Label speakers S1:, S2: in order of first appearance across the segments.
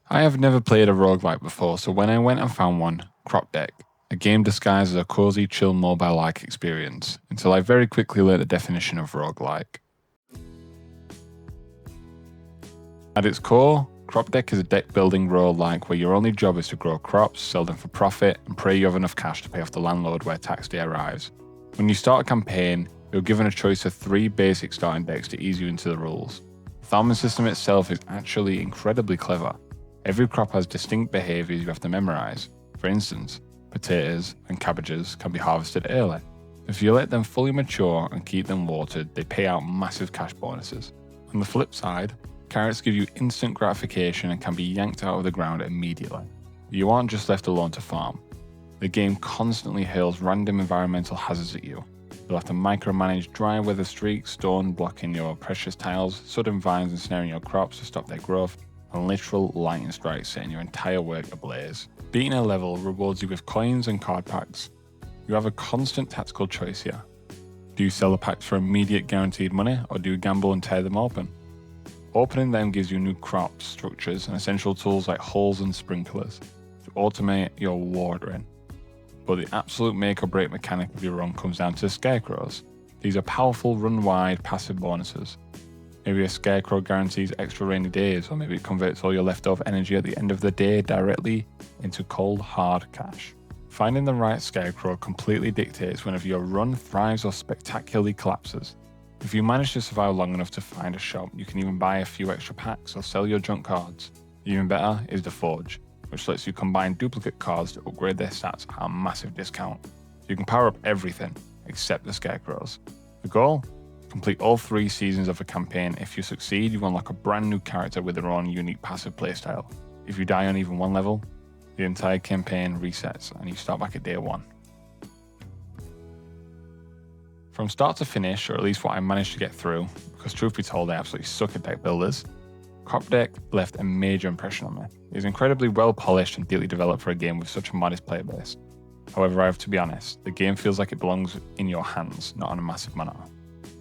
S1: I have never played a roguelike before, so when I went and found one, Crop Deck, a game disguised as a cozy, chill mobile-like experience, until I very quickly learnt the definition of roguelike. At its core, Crop Deck is a deck-building roguelike where your only job is to grow crops, sell them for profit, and pray you have enough cash to pay off the landlord where tax day arrives. When you start a campaign, you're given a choice of 3 basic starting decks to ease you into the rules. The farming system itself is actually incredibly clever. Every crop has distinct behaviours you have to memorise. For instance, potatoes and cabbages can be harvested early. If you let them fully mature and keep them watered, they pay out massive cash bonuses. On the flip side, carrots give you instant gratification and can be yanked out of the ground immediately. You aren't just left alone to farm. The game constantly hurls random environmental hazards at you. You'll have to micromanage dry weather streaks, stone blocking your precious tiles, sudden vines ensnaring your crops to stop their growth, and literal lightning strikes setting your entire work ablaze. Beating a level rewards you with coins and card packs. You have a constant tactical choice here. Do you sell the packs for immediate guaranteed money, or do you gamble and tear them open? Opening them gives you new crops, structures, and essential tools like hulls and sprinklers to automate your watering. But the absolute make or break mechanic of your run comes down to scarecrows. These are powerful run-wide passive bonuses. Maybe a scarecrow guarantees extra rainy days, or maybe it converts all your leftover energy at the end of the day directly into cold, hard cash. Finding the right scarecrow completely dictates whether your run thrives or spectacularly collapses. If you manage to survive long enough to find a shop, you can even buy a few extra packs or sell your junk cards. Even better is the Forge, which lets you combine duplicate cards to upgrade their stats at a massive discount. So you can power up everything except the scarecrows. The goal? Complete all 3 seasons of a campaign. If you succeed, you unlock a brand new character with their own unique passive playstyle. If you die on even one level, the entire campaign resets and you start back at day 1. From start to finish, or at least what I managed to get through, because truth be told I absolutely suck at deck builders, Crop Deck left a major impression on me. It is incredibly well polished and deeply developed for a game with such a modest player base. However, I have to be honest, the game feels like it belongs in your hands, not on a massive monitor.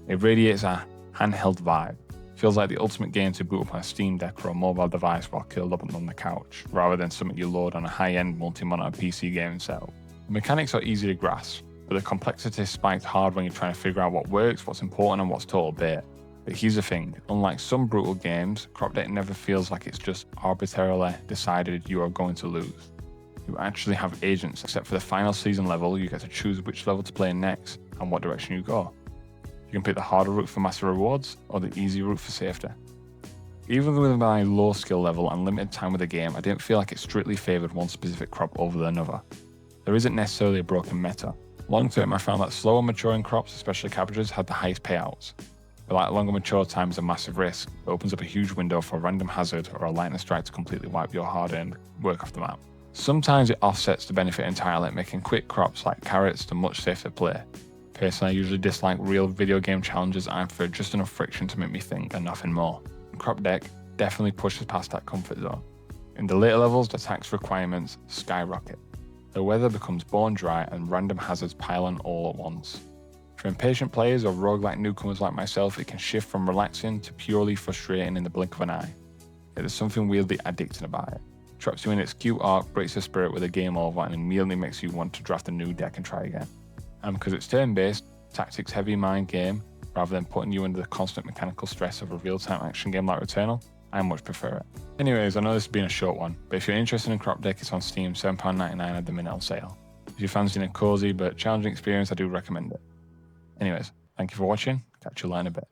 S1: It radiates a handheld vibe. It feels like the ultimate game to boot up on a Steam Deck or a mobile device while curled up on the couch, rather than something you load on a high-end multi-monitor PC gaming setup. The mechanics are easy to grasp, but the complexity spikes hard when you're trying to figure out what works, what's important, and what's total bait. But here's the thing, unlike some brutal games, Crop Deck never feels like it's just arbitrarily decided you are going to lose. You actually have agents. Except for the final season level, you get to choose which level to play next and what direction you go. You can pick the harder route for massive rewards, or the easy route for safety. Even with my low skill level and limited time with the game, I didn't feel like it strictly favoured one specific crop over another. There isn't necessarily a broken meta. Long term, I found that slower maturing crops, especially cabbages, had the highest payouts. But like longer mature time is a massive risk. It opens up a huge window for a random hazard or a lightning strike to completely wipe your hard-earned work off the map. Sometimes it offsets the benefit entirely, making quick crops like carrots the much safer play. Personally, I usually dislike real video game challenges and for just enough friction to make me think and nothing more. Crop Deck definitely pushes past that comfort zone. In the later levels, the tax requirements skyrocket. The weather becomes bone dry and random hazards pile on all at once. For impatient players or roguelike newcomers like myself, it can shift from relaxing to purely frustrating in the blink of an eye. Yet there's something weirdly addicting about it. It traps you in its cute arc, breaks your spirit with a game over, and immediately makes you want to draft a new deck and try again. And because it's turn-based, tactics-heavy mind game, rather than putting you under the constant mechanical stress of a real-time action game like Returnal, I much prefer it. Anyways, I know this has been a short one, but if you're interested in Crop Deck, it's on Steam, £7.99 at the minute on sale. If you're fancying a cozy but challenging experience, I do recommend it. Anyways, thank you for watching, catch you later in a bit.